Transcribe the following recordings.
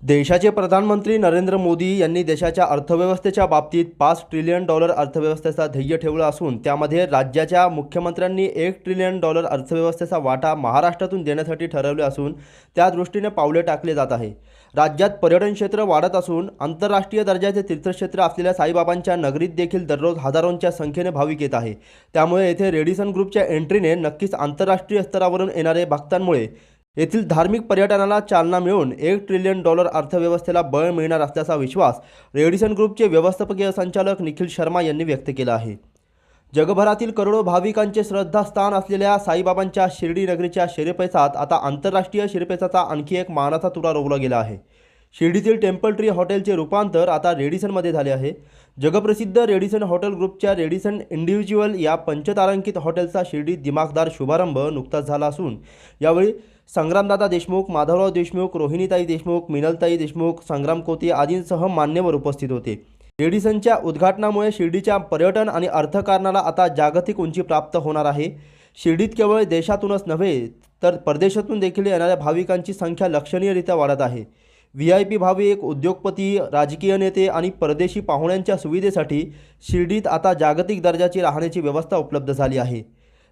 देशाचे प्रधानमंत्री नरेंद्र मोदी यांनी देशाच्या अर्थव्यवस्थेच्या बाबतीत $5 ट्रिलियन अर्थव्यवस्थेचा ध्येय ठेवला असून त्यामध्ये राज्याच्या मुख्यमंत्र्यांनी $1 ट्रिलियन अर्थव्यवस्थेचा वाटा महाराष्ट्रातून देण्यासाठी ठरवले असून त्या दृष्टीने पावले टाकले जात आहे। राज्यात पर्यटन क्षेत्र वाढत असून आंतरराष्ट्रीय दर्जाचे तीर्थक्षेत्र असलेल्या साईबाबांच्या नगरीत देखील दररोज हजारोंच्या संख्येने भाविक येत आहे। त्यामुळे येथे रेडिसन ग्रुपच्या एंट्रीने नक्कीच आंतरराष्ट्रीय स्तरावरून येणारे भक्तांमुळे येथील धार्मिक पर्यटनाला चालना मिळून $1 ट्रिलियन अर्थव्यवस्थेला बळ मिळणार असल्याचा विश्वास रेडिसन ग्रुपचे व्यवस्थापकीय संचालक निखिल शर्मा यांनी व्यक्त केला आहे। जगभरातील करोडो भाविकांचे श्रद्धास्थान असलेल्या साईबाबांच्या शिर्डी नगरीच्या शिरपेचात आता आंतरराष्ट्रीय शिरपेचाचा आणखी एक मानाचा तुरा रोवला गेला आहे। शिर्डीतील टेम्पल ट्री हॉटेलचे रूपांतर आता रेडिसनमध्ये झाले आहे। जगप्रसिद्ध रेडिसन हॉटेल ग्रुपच्या रेडिसन इंडिव्हिज्युअल या पंचतारांकित हॉटेलचा शिर्डीत दिमाखदार शुभारंभ नुकताच झाला असून यावेळी संग्रामदादा देशमुख, माधवराव देशमुख, रोहिणीताई देशमुख, मिनलताई देशमुख, संग्राम कोती आदींसह मान्यवर उपस्थित होते। रेडिसनच्या उद्घाटनामुळे शिर्डीच्या पर्यटन आणि अर्थकारणाला आता जागतिक उंची प्राप्त होणार आहे। शिर्डीत केवळ देशातूनच नव्हे तर परदेशातून देखील येणाऱ्या भाविकांची संख्या लक्षणीयरित्या वाढत आहे। VIP भाविक, उद्योगपती, राजकीय नेते आणि परदेशी पाहुण्यांच्या सुविधेसाठी शिर्डीत आता जागतिक दर्जाची राहण्याची व्यवस्था उपलब्ध झाली आहे।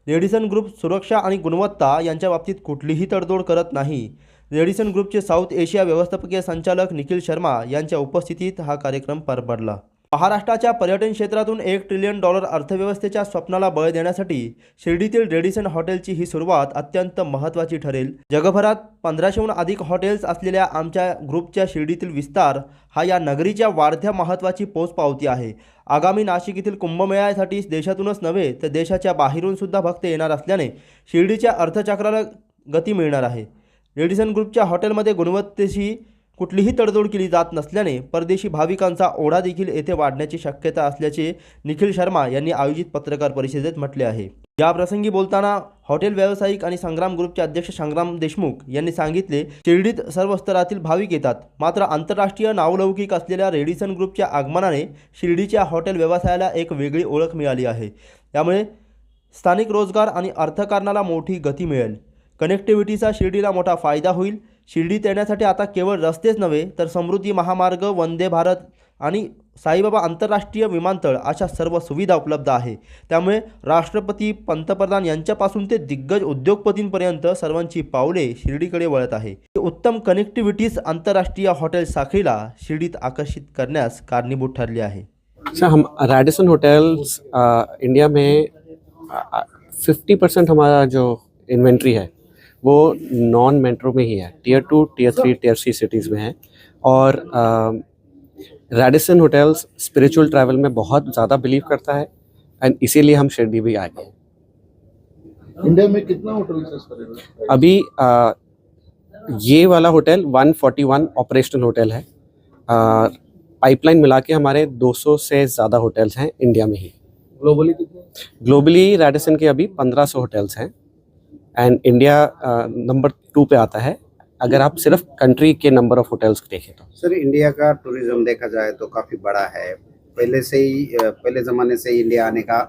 रेडिसन ग्रुप सुरक्षा आणि गुणवत्ता यांच्या बाबतीत कुठलीही तडजोड करत नाही। रेडिसन ग्रुपचे साऊथ एशिया व्यवस्थापकीय संचालक निखिल शर्मा यांच्या उपस्थितीत हा कार्यक्रम पार पडला। महाराष्ट्राच्या पर्यटन क्षेत्रातून $1 ट्रिलियन अर्थव्यवस्थेच्या स्वप्नाला बळ देण्यासाठी शिर्डीतील रेडिसन हॉटेलची ही सुरुवात अत्यंत महत्त्वाची ठरेल। जगभरात 1500हून अधिक हॉटेल्स असलेल्या आमच्या ग्रुपच्या शिर्डीतील विस्तार हा या नगरीच्या वाढत्या महत्त्वाची पोचपावती आहे। आगामी नाशिक येथील कुंभमेळ्यासाठी देशातूनच नव्हे तर देशाच्या बाहेरून सुद्धा भक्त येणार असल्याने शिर्डीच्या अर्थचक्राला गती मिळणार आहे। रेडिसन ग्रुपच्या हॉटेलमध्ये गुणवत्तेशी कुठलीही तडजोड केली जात नसल्याने परदेशी भाविकांचा ओढा देखील येथे वाढण्याची शक्यता असल्याचे निखिल शर्मा यांनी आयोजित पत्रकार परिषदेत म्हटले आहे। या प्रसंगी बोलताना हॉटेल व्यावसायिक आणि संग्राम ग्रुपचे अध्यक्ष संग्राम देशमुख यांनी सांगितले, शिर्डीत सर्व स्तरातील भाविक येतात, मात्र आंतरराष्ट्रीय नावलौकिक असलेल्या रेडिसन ग्रुपच्या आगमनाने शिर्डीच्या हॉटेल व्यवसायाला एक वेगळी ओळख मिळाली आहे। त्यामुळे स्थानिक रोजगार आणि अर्थकारणाला मोठी गती मिळेल। कनेक्टिव्हिटीचा शिर्डीला मोठा फायदा होईल। शिर्डीत येण्यासाठी आता केवळ रस्तेच नव्हे तर समृद्धी महामार्ग, वंदे भारत आणि साईबाबा आंतरराष्ट्रीय विमानतळ अशा सर्व सुविधा उपलब्ध आहे। त्यामुळे राष्ट्रपती, पंतप्रधान यांच्यापासून ते दिग्गज उद्योगपतींपर्यंत सर्वांची पावले शिर्डीकडे वळत आहे। उत्तम कनेक्टिव्हिटीज आंतरराष्ट्रीय हॉटेल साखळीला शिर्डीत आकर्षित करण्यास कारणीभूत ठरले आहे। हम रेडिसन होटल्स इंडिया में 50% हमारा जो इन्वेंट्री है वो नॉन मेट्रो में ही है, tier 2, tier 3, tier C cities में है। और रेडिसन होटल्स स्पिरिचुअल ट्रैवल में बहुत ज़्यादा बिलीव करता है एंड इसीलिए हम शिरडी भी आ गए। इंडिया में कितना होटल है? अभी ये वाला होटल 141 ऑपरेशनल होटल है। पाइपलाइन मिला के हमारे 200 से ज़्यादा होटल्स हैं इंडिया में ही। ग्लोबली कितने? ग्लोबली रेडिसन के अभी 1500 होटल्स हैं एंड इंडिया नंबर 2 पे आता है अगर आप सिर्फ country K number of hotels देखें तो। सर, इंडिया का टूरिज्म देखा जाए तो काफ़ी बड़ा है। पहले ज़माने से ही इंडिया आने का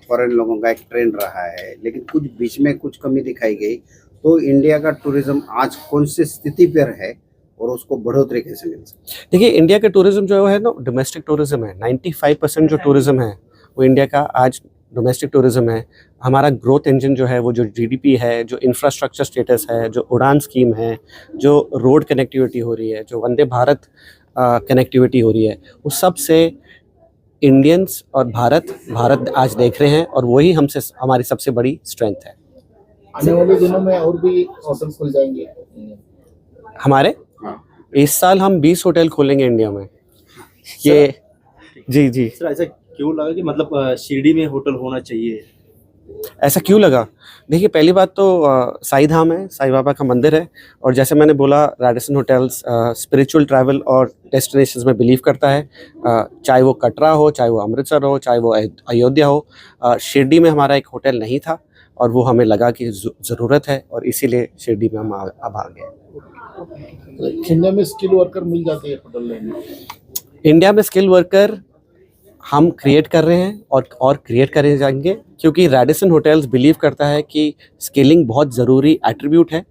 फॉरेन लोगों का एक ट्रेंड रहा है, लेकिन कुछ बीच में कुछ कमी दिखाई गई। तो इंडिया का टूरिज्म आज कौन सी स्थिति पर है और उसको बढ़ोतरी कैसे मिल सकती है? देखिए, इंडिया का टूरिज्म जो है ना, डोमेस्टिक टूरिज्म है। 95% जो टूरिज्म है वो इंडिया का आज डोमेस्टिक टूरिज्म है। हमारा ग्रोथ इंजन जो है वो जो GDP है, जो इंफ्रास्ट्रक्चर स्टेटस है, जो उड़ान स्कीम है, जो रोड कनेक्टिविटी हो रही है, जो वंदे भारत कनेक्टिविटी हो रही है, उस सब से इंडियंस और भारत आज देख रहे हैं और वही हमसे हमारी सबसे बड़ी स्ट्रेंथ है। आने वाले दिनों में और भी होटल खुल जाएंगे हमारे? इस साल हम 20 होटल खोलेंगे इंडिया में। ये जी सर, ऐसा क्यों लगा कि मतलब शिर्डी में होटल होना चाहिए? ऐसा क्यों लगा? देखिए, पहली बात तो साई धाम है, साई बाबा का मंदिर है, और जैसे मैंने बोला रेडिसन होटल्स स्पिरिचुअल ट्रैवल और डेस्टिनेशंस में बिलीव करता है। चाहे वो कटरा हो, चाहे वो अमृतसर हो, चाहे वो अयोध्या हो। शिरडी में हमारा एक होटल नहीं था और वो हमें लगा कि ज़रूरत है और इसीलिए शिरडी में हम अब आ गए। इंडिया में स्किल वर्कर मिल जाते हैं होटल लेने? इंडिया में स्किल वर्कर हम क्रिएट कर रहे हैं और क्रिएट करे जाएंगे, क्योंकि रेडिसन होटल्स बिलीव करता है कि स्किलिंग बहुत ज़रूरी एट्रीब्यूट है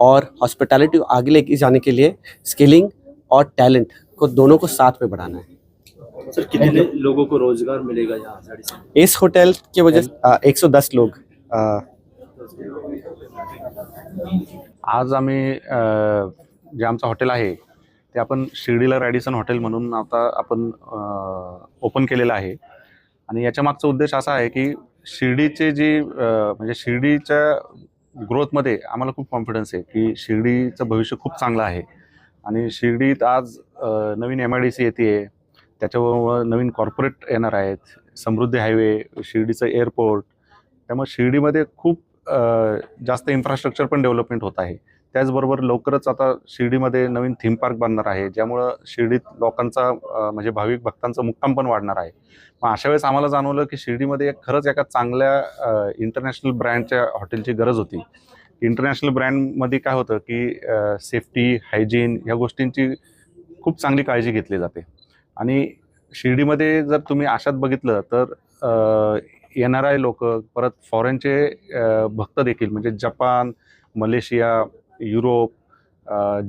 और हॉस्पिटैलिटी आगे लेके जाने के लिए स्किलिंग और टैलेंट को दोनों को साथ में बढ़ाना है। सर कितने लोगों को रोजगार मिलेगा यहाँ साड़ी से? इस होटल के वजह से 110 लोग आज आम्ही जे आमचं हॉटेल आहे ते आपण शिर्डीला रॅडिसन हॉटेल म्हणून आता आपण ओपन केलेलं आहे. आणि याच्या मागचा उद्देश असा आहे की शिर्डीचे जी म्हणजे शिर्डीच्या ग्रोथमध्ये आम्हाला खूप कॉन्फिडन्स आहे की शिर्डीचं भविष्य खूप चांगलं आहे. आणि शिर्डीत आज नवीन MIDC येते आहे, त्याच्याबरोबर नवीन कॉर्पोरेट येणार आहेत, समृद्धी हायवे, शिर्डीचं एअरपोर्ट. त्यामुळे शिर्डीमध्ये खूप जास्त इन्फ्रास्ट्रक्चर पण डेव्हलपमेंट होत आहे. त्याचबरोबर लवकरच आता शिर्डीमध्ये नवीन थीम पार्क बनणार आहे, ज्यामुळं शिर्डीत लोकांचा म्हणजे भाविक भक्तांचा मुक्काम पण वाढणार आहे. मग अशा वेळेस आम्हाला जाणवलं की शिर्डीमध्ये खरंच एका चांगल्या इंटरनॅशनल ब्रँडच्या हॉटेलची गरज होती. इंटरनॅशनल ब्रँडमध्ये काय होतं की सेफ्टी, हायजीन ह्या गोष्टींची खूप चांगली काळजी घेतली जाते. आणि शिर्डीमध्ये जर तुम्ही अशात बघितलं तर NRI लोक, परत फॉरेनचे भक्त देखील, म्हणजे जपान, मलेशिया, युरोप,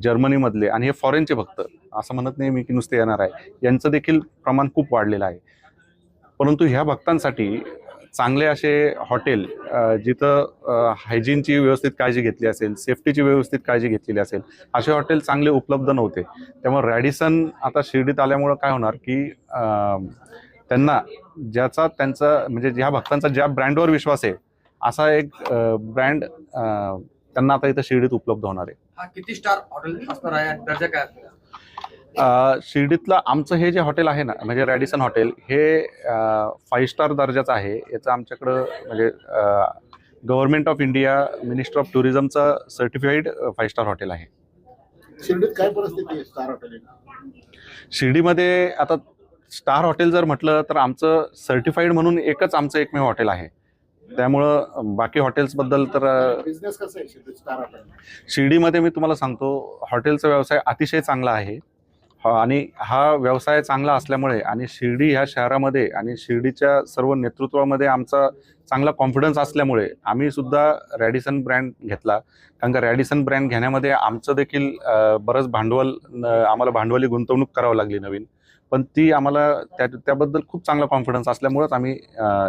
जर्मनीमधले, आणि हे फॉरेनचे भक्त, असं म्हणत नाही मी की नुसते NRI, यांचं देखील प्रमाण खूप वाढलेलं आहे. परंतु ह्या भक्तांसाठी चांगले असे हॉटेल जिथं हायजीनची व्यवस्थित काळजी घेतली असेल, सेफ्टीची व्यवस्थित काळजी घेतलेली असेल, असे हॉटेल चांगले उपलब्ध नव्हते. त्यामुळे रॅडिसन आता शिर्डीत आल्यामुळं काय होणार की त्यांना ज्याचा त्यांचा म्हणजे ज्या भक्तांचा ज्या ब्रँडवर विश्वास आहे असा एक ब्रँड त्यांना आता इथं शिर्डीत उपलब्ध होणार आहे. हा किती स्टार हॉटेल असणार आहे आणि दर्जा काय असणार? शिर्डीतलं आमचं हे जे हॉटेल आहे ना, म्हणजे रॅडिसन हॉटेल, हे 5 स्टार दर्जाचं आहे. याचं आमच्याकडं म्हणजे government of India, minister of टुरिझमचं सर्टिफाईड 5 स्टार हॉटेल आहे. शिर्डीत काय परिस्थिती आहे स्टार हॉटेल? शिर्डीमध्ये आता स्टार हॉटेल जर म्हटलं तर आमचं सर्टिफाईड म्हणून एकच आमचं एकमेव हॉटेल आहे. त्यामुळं बाकी हॉटेल्सबद्दल तर बिझनेस कसं आहे शिर्डीत स्टार हॉटेल? शिर्डीमध्ये मी तुम्हाला सांगतो, हॉटेलचा व्यवसाय अतिशय चांगला आहे. आणि हा व्यवसाय चांगला असल्यामुळे आणि शिर्डी ह्या शहरामध्ये आणि शिर्डीच्या सर्व नेतृत्वामध्ये आमचा चांगला कॉन्फिडन्स असल्यामुळे आम्ही सुद्धा रॅडिसन ब्रँड घेतला. कारण का रॅडिसन ब्रँड घेण्यामध्ये आमचं देखील बरंच भांडवल, आम्हाला भांडवली गुंतवणूक करावं लागली नवीन, पण ती आम्हाला त्याबद्दल खूप चांगला कॉन्फिडन्स असल्यामुळेच आम्ही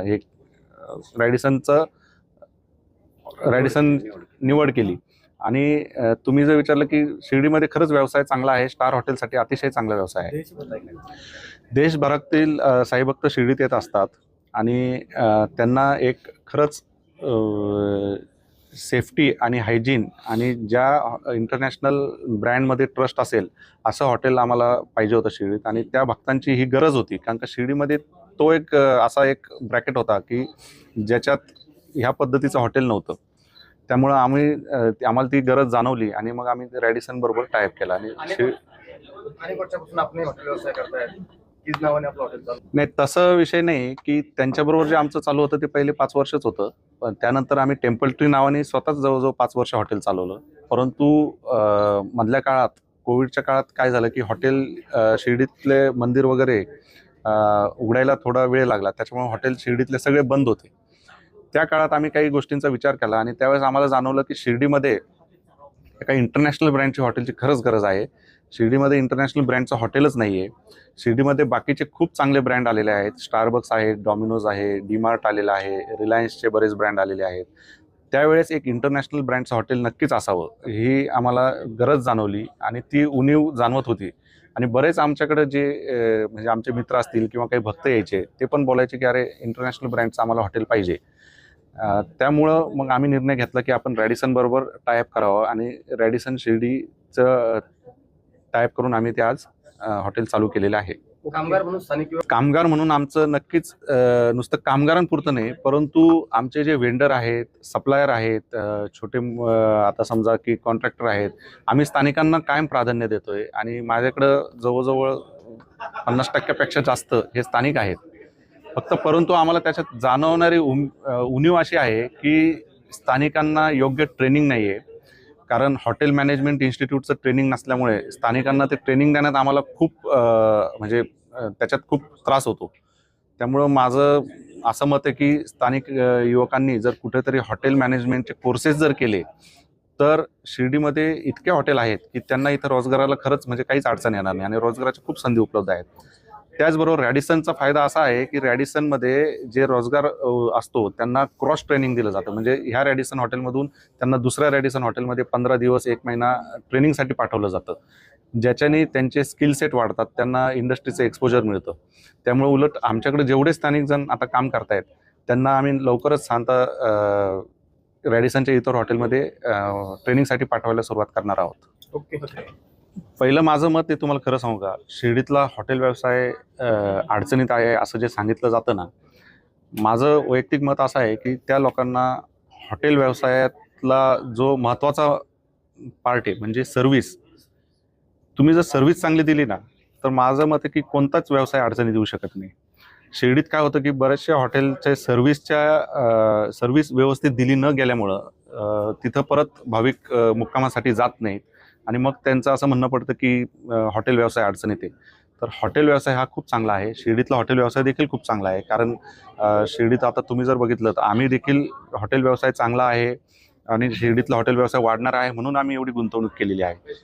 हे रॅडिसन निवड केली. आणि तुम्ही जर विचारलं की शिर्डीमध्ये खरंच व्यवसाय चांगला आहे, स्टार हॉटेलसाठी अतिशय चांगला व्यवसाय आहे. देशभरातील साईभक्त शिर्डीत येत असतात आणि त्यांना एक खरंच सेफ्टी आणि हायजीन आणि ज्या इंटरनॅशनल ब्रँडमध्ये ट्रस्ट असेल असं हॉटेल आम्हाला पाहिजे होतं शिर्डीत. आणि त्या भक्तांची ही गरज होती, कारण का शिर्डीमध्ये तो एक असा एक ब्रॅकेट होता की ज्याच्यात ह्या पद्धतीचं हॉटेल नव्हतं. त्यामुळं आम्हाला ती गरज जाणवली आणि मग आम्ही रॅडिसन बरोबर टायअप केला. आणि अनेक वर्षापासून आपण हॉटेल व्यवसाय करताय, किस नावाने आपलं हॉटेल चालू? नाही, तसं विषय नाही की त्यांच्याबरोबर जे आमचं चालू होतं ते पहिले 5 वर्षच होतं, पण त्यानंतर आम्ही टेम्पल ट्री नावाने स्वतःच जवळजवळ 5 वर्ष हॉटेल चालवलं. परंतु मधल्या काळात, कोविडच्या काळात काय झालं की हॉटेल शिर्डीतले मंदिर वगैरे उघडायला थोडा वेळ लागला, त्याच्यामुळे हॉटेल शिर्डीतले सगळे बंद होते. त्या काळात आम्ही काही गोष्टींचा विचार केला आणि त्यावेळेस आम्हाला जाणवलं की शिर्डीमध्ये एका इंटरनॅशनल ब्रँडची हॉटेलची खरंच गरज आहे. शिर्डीमध्ये इंटरनॅशनल ब्रँडचं हॉटेलच नाही आहे. शिर्डीमध्ये बाकीचे खूप चांगले ब्रँड आलेले आहेत, स्टारबक्स आहे, डॉमिनोज आहे, डीमार्ट आलेलं आहे, रिलायन्सचे बरेच ब्रँड आलेले आहेत. त्यावेळेस एक इंटरनॅशनल ब्रँडचं हॉटेल नक्कीच असावं ही आम्हाला गरज जाणवली आणि ती उणीव जाणवत होती. आणि बरेच आमच्याकडे जे म्हणजे आमचे मित्र असतील किंवा काही भक्त यायचे, ते पण बोलायचे की अरे इंटरनॅशनल ब्रँडचं आम्हाला हॉटेल पाहिजे. त्यामुळं मग आम्ही निर्णय घेतला की आपण रॅडिसन बरोबर टायअप करावं आणि रॅडिसन शिर्डीचं टायअप करून आम्ही ते आज हॉटेल चालू केलेलं आहे. कामगार म्हणून स्थानिक कामगार म्हणून आमचं नक्कीच नुसतं कामगारांपुरतं नाही, परंतु आमचे जे वेंडर आहेत, सप्लायर आहेत, छोटे आता समजा की कॉन्ट्रॅक्टर आहेत, आम्ही स्थानिकांना कायम प्राधान्य देतोय. आणि माझ्याकडं जवळजवळ 50% जास्त हे स्थानिक आहेत. फक्त परंतु आम्हाला त्याच्यात जाणवणारी उणीव अशी आहे की स्थानिकांना योग्य ट्रेनिंग नाही आहे. कारण हॉटेल मॅनेजमेंट इन्स्टिट्यूटचं ट्रेनिंग नसल्यामुळे स्थानिकांना ते ट्रेनिंग देण्यात आम्हाला खूप म्हणजे त्याच्यात खूप त्रास होतो. त्यामुळं माझं असं मत आहे की स्थानिक युवकांनी जर कुठेतरी हॉटेल मॅनेजमेंटचे कोर्सेस जर केले तर शिर्डीमध्ये इतके हॉटेल आहेत की त्यांना इथं रोजगाराला खरंच म्हणजे काहीच अडचण येणार नाही आणि रोजगाराच्या खूप संधी उपलब्ध आहेत. त्याचबरोबर रॅडिसनचा फायदा असा आहे की रॅडिसनमध्ये जे रोजगार असतो त्यांना क्रॉस ट्रेनिंग दिलं जातं. म्हणजे ह्या रॅडिसन हॉटेलमधून त्यांना दुसऱ्या रॅडिसन हॉटेलमध्ये 15 दिवस 1 महिना ट्रेनिंगसाठी पाठवलं जातं, ज्याच्याने त्यांचे स्किल सेट वाढतात, त्यांना इंडस्ट्रीचं एक्सपोजर मिळतं. त्यामुळे उलट आमच्याकडे जेवढे स्थानिक जण आता काम करतायत त्यांना आम्ही लवकरच रॅडिसनच्या इतर हॉटेलमध्ये ट्रेनिंगसाठी पाठवायला सुरुवात करणार आहोत. ओके. पहिलं माझं मत ते तुम्हाला खरं सांगू का, शिर्डीतला हॉटेल व्यवसाय अडचणीत आहे असं जे सांगितलं जातं ना, माझं वैयक्तिक मत असं आहे की त्या लोकांना हॉटेल व्यवसायातला जो महत्त्वाचा पार्ट आहे म्हणजे सर्व्हिस, तुम्ही जर सर्व्हिस चांगली दिली ना तर माझं मत आहे की कोणताच व्यवसाय अडचणीत येऊ शकत नाही. शिर्डीत काय होतं की बऱ्याचशा हॉटेलच्या सर्व्हिस व्यवस्थित दिली न गेल्यामुळं तिथं परत भाविक मुक्कामासाठी जात नाहीत आणि मग त्यांचं असं म्हणणं पडतं की हॉटेल व्यवसाय अडचणीत आहे. तर हॉटेल व्यवसाय हा खूप चांगला आहे. शिर्डीतला हॉटेल व्यवसाय देखील खूप चांगला आहे. कारण शिर्डीत आता तुम्ही जर बघितलं तर आम्ही देखील हॉटेल व्यवसाय चांगला आहे आणि शिर्डीतला हॉटेल व्यवसाय वाढणार आहे म्हणून आम्ही एवढी गुंतवणूक केलेली आहे.